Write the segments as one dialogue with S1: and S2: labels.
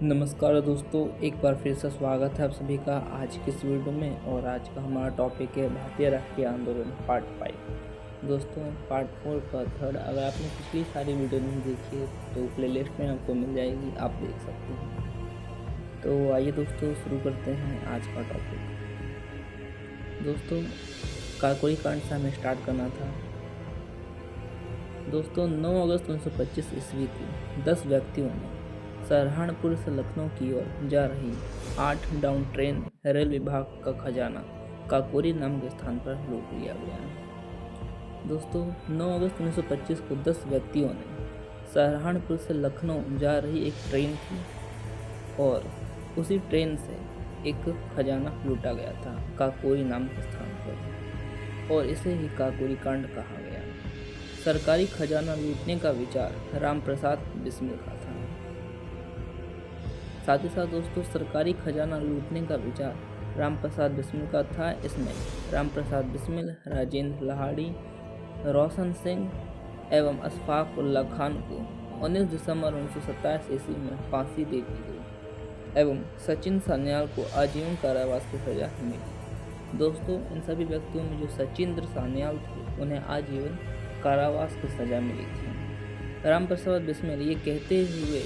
S1: नमस्कार दोस्तों, एक बार फिर से स्वागत है आप सभी का आज की इस वीडियो में। और आज का हमारा टॉपिक है भारतीय राष्ट्रीय आंदोलन पार्ट 5। दोस्तों पार्ट 4 का थर्ड, अगर आपने पिछली सारी वीडियो नहीं देखी है तो प्लेलिस्ट में आपको मिल जाएगी, आप देख सकते हैं। तो आइए दोस्तों शुरू करते हैं आज का टॉपिक। दोस्तों काकोरी कांड से हमें स्टार्ट करना था। दोस्तों 9 अगस्त 1925 ईस्वी को 10 व्यक्तियों ने सहारनपुर से लखनऊ की ओर जा रही 8 डाउन ट्रेन रेल विभाग का खजाना काकोरी नाम के स्थान पर रोक लिया गया। दोस्तों 9 अगस्त 1925 को 10 व्यक्तियों ने सहारनपुर से लखनऊ जा रही एक ट्रेन थी और उसी ट्रेन से एक खजाना लूटा गया था काकोरी नाम के स्थान पर, और इसे ही काकोरी कांड कहा गया। सरकारी खजाना लूटने का विचार रामप्रसाद बिस्मिल का था। साथ ही साथ दोस्तों सरकारी खजाना लूटने का विचार रामप्रसाद बिस्मिल का था। इसमें रामप्रसाद बिस्मिल, राजेंद्र लाहिड़ी, रोशन सिंह एवं अशफाक उल्ला खान को 19 दिसंबर 1927 ईस्वी में फांसी दे दी गई एवं सचिन सान्याल को आजीवन कारावास की सजा मिली। दोस्तों इन सभी व्यक्तियों में जो सचिंद्र सान्याल थे उन्हें आजीवन कारावास की सजा मिली थी। रामप्रसाद बिस्मिल ये कहते हुए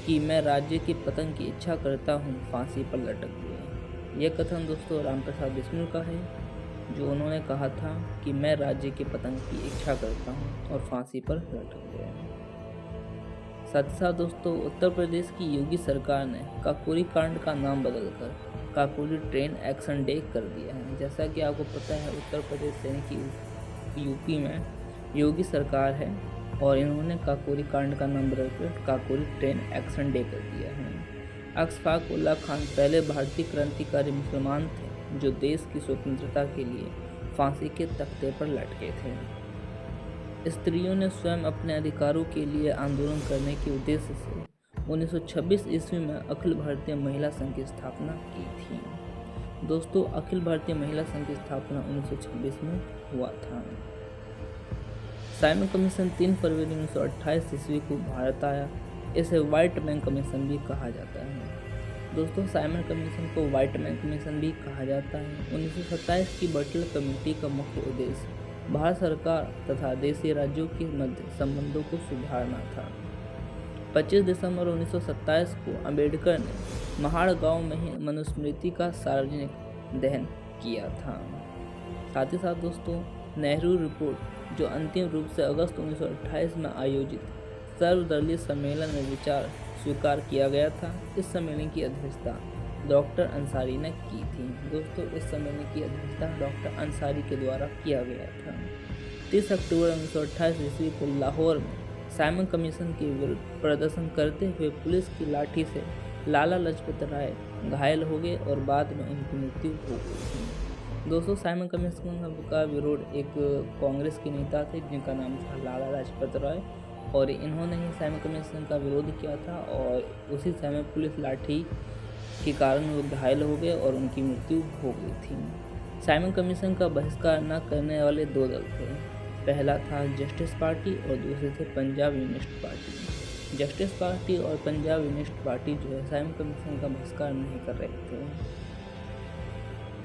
S1: कि मैं राज्य के पतन की इच्छा करता हूँ, फांसी पर लटक गए। यह कथन दोस्तों रामप्रसाद बिस्मिल का है, जो उन्होंने कहा था कि मैं राज्य के पतन की इच्छा करता हूँ और फांसी पर लटक गए। साथ ही साथ दोस्तों उत्तर प्रदेश की योगी सरकार ने काकोरी कांड का नाम बदलकर काकोरी ट्रेन एक्शन डे कर दिया है। जैसा कि आपको पता है उत्तर प्रदेश यानी कि यूपी में योगी सरकार है और इन्होंने काकोरी कांड का नाम बदलकर काकोरी ट्रेन एक्शन डे कर दिया है। अशफाक उल्ला खान पहले भारतीय क्रांतिकारी मुसलमान थे जो देश की स्वतंत्रता के लिए फांसी के तख्ते पर लटके थे। स्त्रियों ने स्वयं अपने अधिकारों के लिए आंदोलन करने के उद्देश्य से 1926 ईस्वी में अखिल भारतीय महिला संघ की स्थापना की थी। दोस्तों अखिल भारतीय महिला संघ की स्थापना 1926 में हुआ था। साइमन कमीशन 3 फरवरी 1928 ईस्वी को भारत आया। इसे व्हाइट मैन कमीशन भी कहा जाता है। दोस्तों साइमन कमीशन को व्हाइट मैन कमीशन भी कहा जाता है। 1927 की बटलर कमेटी का मुख्य उद्देश्य भारत सरकार तथा देशी राज्यों के मध्य संबंधों को सुधारना था। 25 दिसंबर 1927 को अंबेडकर ने महाड़ गांव में ही मनुस्मृति का सार्वजनिक दहन किया था। साथ ही साथ दोस्तों नेहरू रिपोर्ट जो अंतिम रूप से अगस्त 1928 में आयोजित सर्वदलीय सम्मेलन में विचार स्वीकार किया गया था। इस सम्मेलन की अध्यक्षता डॉक्टर अंसारी ने की थी। दोस्तों इस सम्मेलन की अध्यक्षता डॉक्टर अंसारी के द्वारा किया गया था। 30 अक्टूबर 1928 ईस्वी को लाहौर में साइमन कमीशन के विरुद्ध प्रदर्शन करते हुए पुलिस की लाठी से लाला लाजपत राय घायल हो गए और बाद में उनकी मृत्यु हो गई थी। दोस्तों साइमन कमीशन का विरोध एक कांग्रेस के नेता थे जिनका नाम था लाला लाजपत राय, और इन्होंने ही साइमन कमीशन का विरोध किया था और उसी समय पुलिस लाठी के कारण वो घायल हो गए और उनकी मृत्यु हो गई थी। साइमन कमीशन का बहिष्कार न करने वाले 2 दल थे। पहला था जस्टिस पार्टी और दूसरे थे Punjab Unionist party. Justice party और पंजाब यूनिस्ट पार्टी जो है साइमन कमीशन का बहिष्कार नहीं कर रहे थे।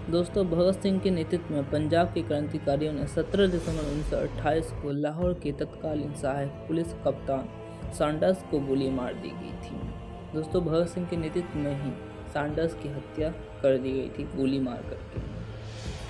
S1: दोस्तों भगत सिंह के नेतृत्व में पंजाब के क्रांतिकारियों ने 17 दिसंबर 1928 को लाहौर के तत्कालीन सहायक पुलिस कप्तान सैंडर्स को गोली मार दी गई थी। दोस्तों भगत सिंह के नेतृत्व में ही सैंडर्स की हत्या कर दी गई थी गोली मार करके।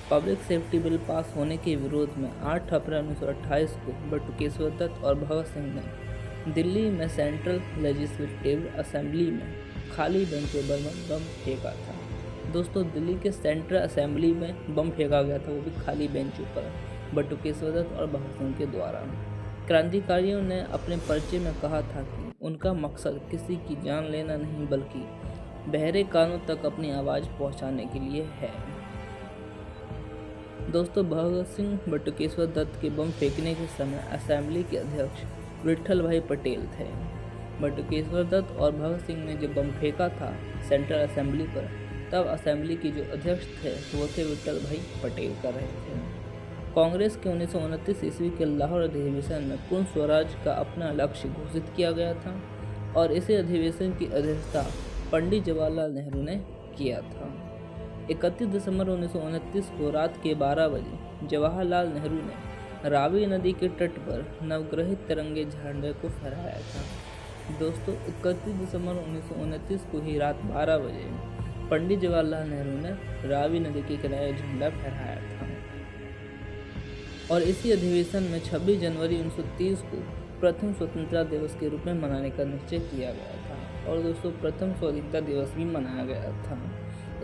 S1: पब्लिक सेफ्टी बिल पास होने के विरोध में 8 अप्रैल 1928 को बटुकेश्वर दत्त और भगत सिंह ने दिल्ली में सेंट्रल लेजिस्लेटिव असेंबली में खाली बेंचों पर बम फेंका था। दोस्तों दिल्ली के सेंट्रल असेंबली में बम फेंका गया था, वो भी खाली बेंचों पर बटुकेश्वर दत्त और भगत सिंह के द्वारा। क्रांतिकारियों ने अपने पर्चे में कहा था कि उनका मकसद किसी की जान लेना नहीं बल्कि बहरे कानों तक अपनी आवाज़ पहुंचाने के लिए है। दोस्तों भगत सिंह बटुकेश्वर दत्त के बम फेंकने के समय असेंबली के अध्यक्ष विट्ठल भाई पटेल थे। बटुकेश्वर दत्त और भगत सिंह ने जब बम फेंका था सेंट्रल असेंबली पर, तब असेंबली के जो अध्यक्ष थे वो थे विट्ठल भाई पटेल कर रहे थे। कांग्रेस के 1929 ईस्वी के लाहौर अधिवेशन में पूर्ण स्वराज का अपना लक्ष्य घोषित किया गया था। और इसी अधिवेशन की अध्यक्षता पंडित जवाहरलाल नेहरू ने किया था। 31 दिसंबर 1929 को रात के 12 बजे जवाहरलाल नेहरू ने रावी नदी के तट पर नवग्रहित तिरंगे झंडे को फहराया था। दोस्तों 31 दिसंबर 1929 को ही रात 12 बजे पंडित जवाहरलाल नेहरू ने रावी नदी के किनारे झंडा फहराया था। और इसी अधिवेशन में 26 जनवरी 1930 को प्रथम स्वतंत्रता दिवस के रूप में मनाने का निश्चय किया गया था। और दोस्तों प्रथम स्वतंत्रता दिवस भी मनाया गया था।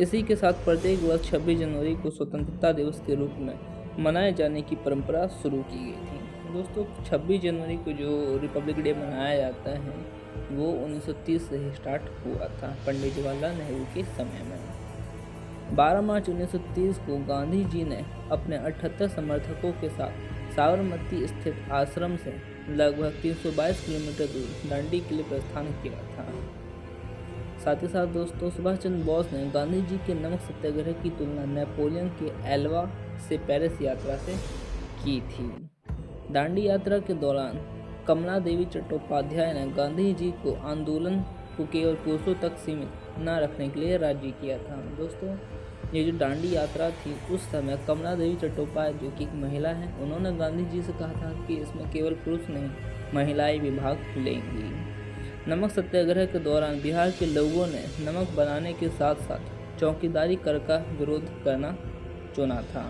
S1: इसी के साथ प्रत्येक वर्ष 26 जनवरी को स्वतंत्रता दिवस के रूप में मनाए जाने की परंपरा शुरू की गई थी। दोस्तों 26 जनवरी को जो रिपब्लिक डे मनाया जाता है वो 1930 से ही स्टार्ट हुआ था, पंडित जवाहरलाल नेहरू के समय में। 12 मार्च 1930 को गांधी जी ने अपने 78 समर्थकों के साथ साबरमती स्थित आश्रम से लगभग 322 किलोमीटर दूर दांडी के लिए प्रस्थान किया था। साथ ही साथ दोस्तों सुभाष चंद्र बोस ने गांधी जी के नमक सत्याग्रह की तुलना नेपोलियन के एल्वा से पेरिस यात्रा से की थी। दांडी यात्रा के दौरान कमला देवी चट्टोपाध्याय ने गांधी जी को आंदोलन को केवल पुरुषों तक सीमित न रखने के लिए राजी किया था। दोस्तों ये जो दांडी यात्रा थी उस समय कमला देवी चट्टोपाध्याय जो कि एक महिला है, उन्होंने गांधी जी से कहा था कि इसमें केवल पुरुष नहीं महिलाएं भी भाग लेंगी। नमक सत्याग्रह के दौरान बिहार के लोगों ने नमक बनाने के साथ साथ चौकीदारी कर का विरोध करना चुना था।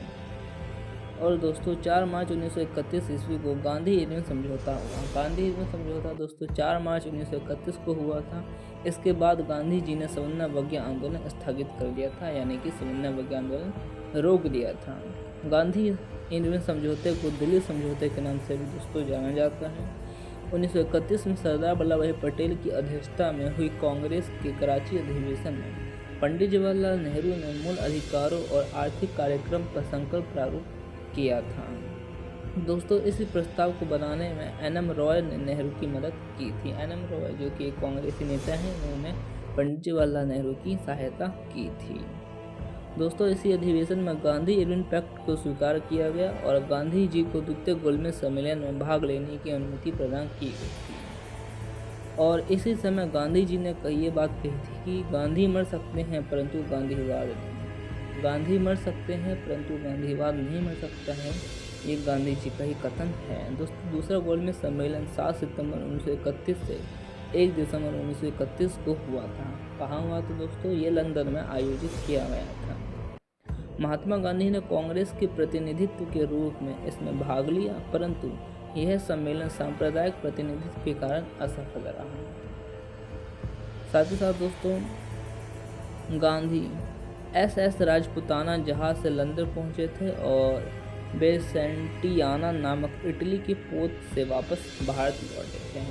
S1: और दोस्तों 4 मार्च 1931 ईस्वी को गांधी इरविन समझौता हुआ। गांधी इरविन समझौता दोस्तों 4 मार्च 1931 को हुआ था। इसके बाद गांधी जी ने समन्वय आंदोलन स्थगित कर दिया था, यानी कि समन्वय आंदोलन रोक दिया था। गांधी इरविन समझौते को दिल्ली समझौते के नाम से भी दोस्तों जाना जाता है। 1931 में सरदार वल्लभ भाई पटेल की अध्यक्षता में हुई कांग्रेस के कराची अधिवेशन में पंडित जवाहरलाल नेहरू ने मूल अधिकारों और आर्थिक कार्यक्रम का संकल्प प्रारूप किया था। दोस्तों इस प्रस्ताव को बनाने में एन.एम. रॉय ने नेहरू की मदद की थी। एन.एम. रॉय जो कि एक कांग्रेसी नेता हैं, उन्होंने पंडित जवाहरलाल नेहरू की सहायता की थी। दोस्तों इसी अधिवेशन में गांधी इरविन पैक्ट को स्वीकार किया गया और गांधी जी को द्वितीय गोलमेज सम्मेलन में भाग लेने की अनुमति प्रदान की गई थी। और इसी समय गांधी जी ने ये बात कही थी कि गांधी मर सकते हैं परंतु गांधीवाद नहीं। गांधी मर सकते हैं परंतु गांधीवाद नहीं मर सकता है, ये गांधी जी का ही कथन है। दोस्तों दूसरा गोलमेज सम्मेलन 7 सितंबर 1931 से 1 दिसंबर 1931 को हुआ था। कहाँ हुआ था दोस्तों? ये लंदन में आयोजित किया गया था। महात्मा गांधी ने कांग्रेस के प्रतिनिधित्व के रूप में इसमें भाग लिया, परंतु यह सम्मेलन सांप्रदायिक प्रतिनिधित्व के कारण असफल रहा। साथ ही साथ दोस्तों गांधी एस राजपुताना जहाज से लंदन पहुंचे थे और बेसेंटियाना नामक इटली के पोत से वापस भारत लौटे थे।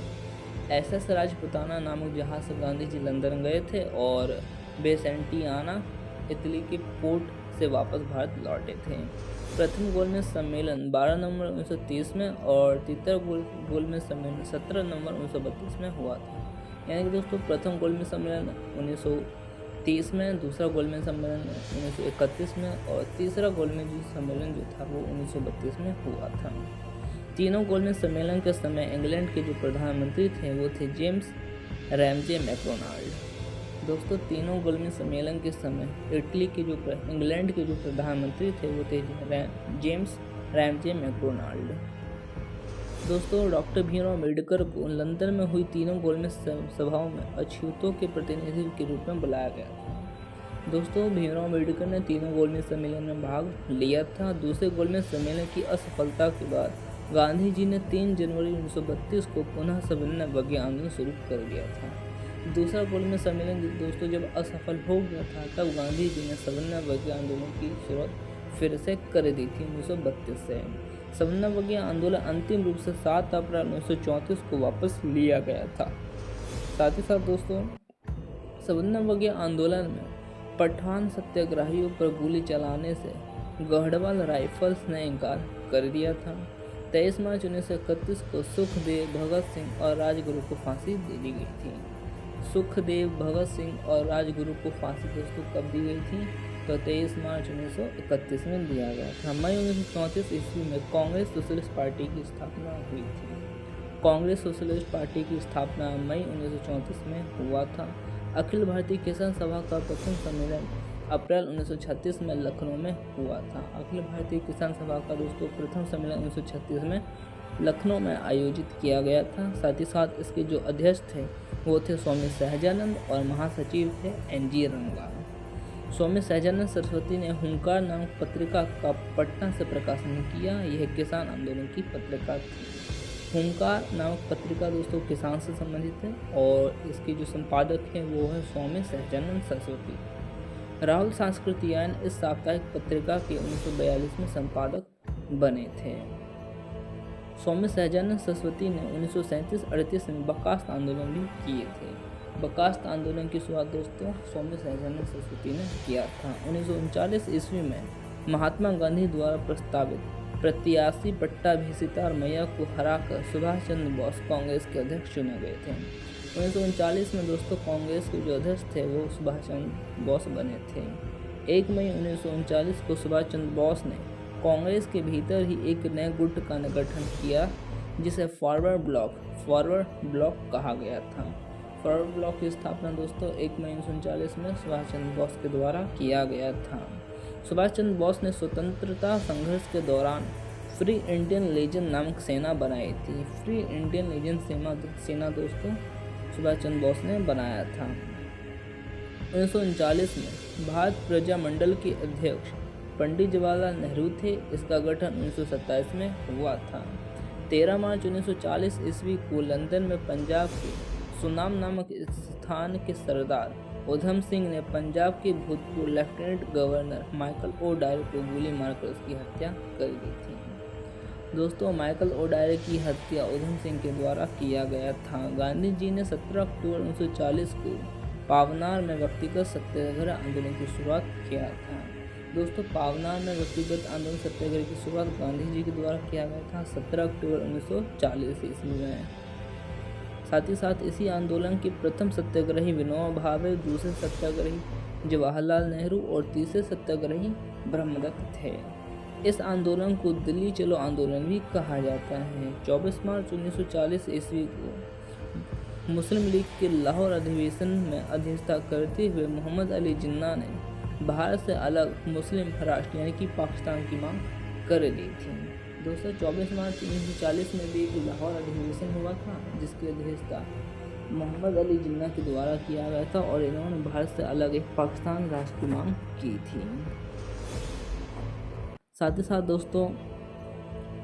S1: एस राजपुताना नामक जहाज से गांधी जी लंदन गए थे और बेसेंटियाना इटली के पोर्ट से वापस भारत लौटे थे। प्रथम गोलमेज सम्मेलन 12 नवंबर 1930 में और तीसरा गोलमेज सम्मेलन 17 नवंबर 1932 में हुआ था। यानी कि दोस्तों प्रथम गोलमेज सम्मेलन 1930 में, दूसरा गोलमेज सम्मेलन 1931 में और तीसरा गोलमेज सम्मेलन जो था वो 1932 में हुआ था। तीनों गोलमेज सम्मेलन के समय इंग्लैंड के जो प्रधानमंत्री थे वो थे जेम्स रैमजे मैकडोनाल्ड। दोस्तों तीनों गोलमेज सम्मेलन के समय इंग्लैंड के जो प्रधानमंत्री थे वो थे जेम्स रैमजे मैकडोनाल्ड। दोस्तों डॉक्टर भीमराव अम्बेडकर को लंदन में हुई तीनों गोलमेज सभाओं में अछूतों के प्रतिनिधि के रूप में बुलाया गया था। दोस्तों भीमराव अम्बेडकर ने तीनों गोलमेज सम्मेलन में भाग लिया था। दूसरे गोलमेज सम्मेलन की असफलता के बाद गांधी जी ने 3 जनवरी 1932 को पुनः समन्वय आंदोलन शुरू कर दिया था। दूसरा गोलमेज सम्मेलन दोस्तों जब असफल हो गया था तब गांधी जी ने समन्वय आंदोलन की शुरुआत फिर से कर दी थी 1932 से। समन्वय आंदोलन अंतिम रूप से 7 अप्रैल 1934 को वापस लिया गया था। साथ ही साथ दोस्तों समन्वय आंदोलन में पठान सत्याग्रहियों पर गोली चलाने से गढ़वाल राइफल्स ने इनकार कर दिया था। 23 मार्च 1931 को सुखदेव, भगत सिंह और राजगुरु को फांसी दे दी गई थी। सुखदेव, भगत सिंह और राजगुरु को फांसी दोस्तों कब दी गई थी? तो 23 मार्च 1931 में दिया गया था। मई 1934 ईस्वी में कांग्रेस सोशलिस्ट पार्टी की स्थापना हुई थी। कांग्रेस सोशलिस्ट पार्टी की स्थापना मई 1934 में हुआ था। अखिल भारतीय किसान सभा का प्रथम सम्मेलन अप्रैल 1936 में लखनऊ में हुआ था। अखिल भारतीय किसान सभा का दोस्तों प्रथम सम्मेलन 1936 में लखनऊ में आयोजित किया गया था। साथ ही साथ इसके जो अध्यक्ष थे वो थे स्वामी सहजानंद और महासचिव थे NG रंगा। स्वामी सहजानंद सरस्वती ने हुंकार नामक पत्रिका का पटना से प्रकाशन किया। यह किसान आंदोलन की पत्रिका थी। हुंकार नामक पत्रिका दोस्तों किसान से संबंधित है और इसके जो संपादक हैं वो है स्वामी सहजानंद सरस्वती। राहुल सांस्कृतियायन इस साप्ताहिक पत्रिका के 1942 में संपादक बने थे। स्वामी सहजानंद सरस्वती ने 1937-38 में बर्खास्त आंदोलन भी किए थे। बर्खास्त आंदोलन की शुरुआत दोस्तों स्वामी सहजानंद सरस्वती ने किया था। 1939 ईस्वी में महात्मा गांधी द्वारा प्रस्तावित प्रत्याशी पट्टाभी सितारमैया को हराकर सुभाष चंद्र बोस कांग्रेस के अध्यक्ष चुने गए थे। 1939 में दोस्तों कांग्रेस के जो अध्यक्ष थे वो सुभाष चंद्र बोस बने थे। 1 मई 1939 को सुभाष चंद्र बोस ने कांग्रेस के भीतर ही एक नए गुट का गठन किया जिसे फॉरवर्ड ब्लॉक कहा गया था। फॉरवर्ड ब्लॉक की स्थापना दोस्तों 1 मई 1939 में सुभाष चंद्र बोस के द्वारा किया गया था। सुभाष चंद्र बोस ने स्वतंत्रता संघर्ष के दौरान फ्री इंडियन लीजन नामक सेना बनाई थी। फ्री इंडियन लीजन सेना दोस्तों सुभाष चंद्र बोस ने बनाया था। 1939 में भारत प्रजामंडल के अध्यक्ष पंडित जवाहरलाल नेहरू थे। इसका गठन 1927 में हुआ था। 13 मार्च 1940 ईस्वी को लंदन में पंजाब के सुनाम नामक स्थान के सरदार उधम सिंह ने पंजाब के भूतपूर्व लेफ्टिनेंट गवर्नर माइकल ओडायर को गोली मारकर उसकी हत्या कर दी थी। दोस्तों माइकल ओडायर की हत्या उधम सिंह के द्वारा किया गया था। गांधी जी ने 17 अक्टूबर 1940 को पावनार में व्यक्तिगत सत्याग्रह आंदोलन की शुरुआत किया था। दोस्तों पावनार में व्यक्तिगत आंदोलन सत्याग्रह की शुरुआत गांधी जी के द्वारा किया गया था 17 अक्टूबर 1940 ईस्वी में। साथ ही साथ इसी आंदोलन के प्रथम सत्याग्रही विनोबा भावे, दूसरे सत्याग्रही जवाहरलाल नेहरू और तीसरे सत्याग्रही ब्रह्मदत्त थे। इस आंदोलन को दिल्ली चलो आंदोलन भी कहा जाता है। 24 मार्च 1940 ईस्वी को मुस्लिम लीग के लाहौर अधिवेशन में अध्यक्षता करते हुए मोहम्मद अली जिन्ना ने भारत से अलग मुस्लिम राष्ट्र यानी कि पाकिस्तान की मांग कर दी थी। दोस्तों 24 मार्च 1940 में भी एक लाहौर अधिवेशन हुआ था जिसकी अध्यक्षता मोहम्मद अली जिन्ना के द्वारा किया गया था और इन्होंने भारत से अलग एक पाकिस्तान राष्ट्र की मांग की थी। साथ ही साथ दोस्तों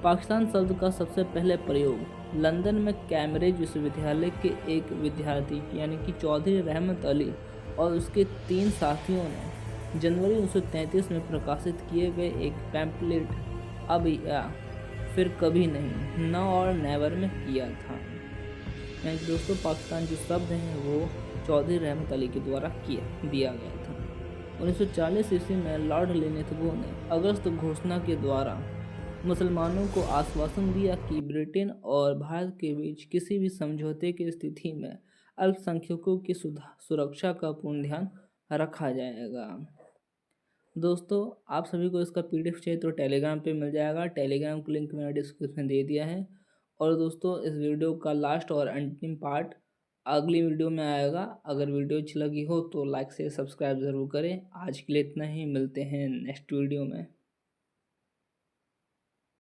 S1: पाकिस्तान शब्द का सबसे पहले प्रयोग लंदन में कैम्ब्रिज विश्वविद्यालय के एक विद्यार्थी यानी कि चौधरी रहमत अली और उसके 3 साथियों ने जनवरी 1933 में प्रकाशित किए गए एक पैम्पलेट अब या फिर कभी नहीं न और नेवर में किया था। यानी दोस्तों पाकिस्तान जो शब्द हैं वो चौधरी रहमत अली के द्वारा दिया गया था। 1940 ईस्वी में लॉर्ड लिनेथगो ने अगस्त घोषणा के द्वारा मुसलमानों को आश्वासन दिया कि ब्रिटेन और भारत के बीच किसी भी समझौते की स्थिति में अल्पसंख्यकों की सुरक्षा का पूर्ण ध्यान रखा जाएगा। दोस्तों आप सभी को इसका PDF चाहिए तो टेलीग्राम पे मिल जाएगा। टेलीग्राम का लिंक मैंने डिस्क्रिप्शन में दे दिया है। और दोस्तों इस वीडियो का लास्ट और अंतिम पार्ट अगली वीडियो में आएगा। अगर वीडियो अच्छी लगी हो तो लाइक से सब्सक्राइब ज़रूर करें। आज के लिए इतना ही, मिलते हैं नेक्स्ट वीडियो में।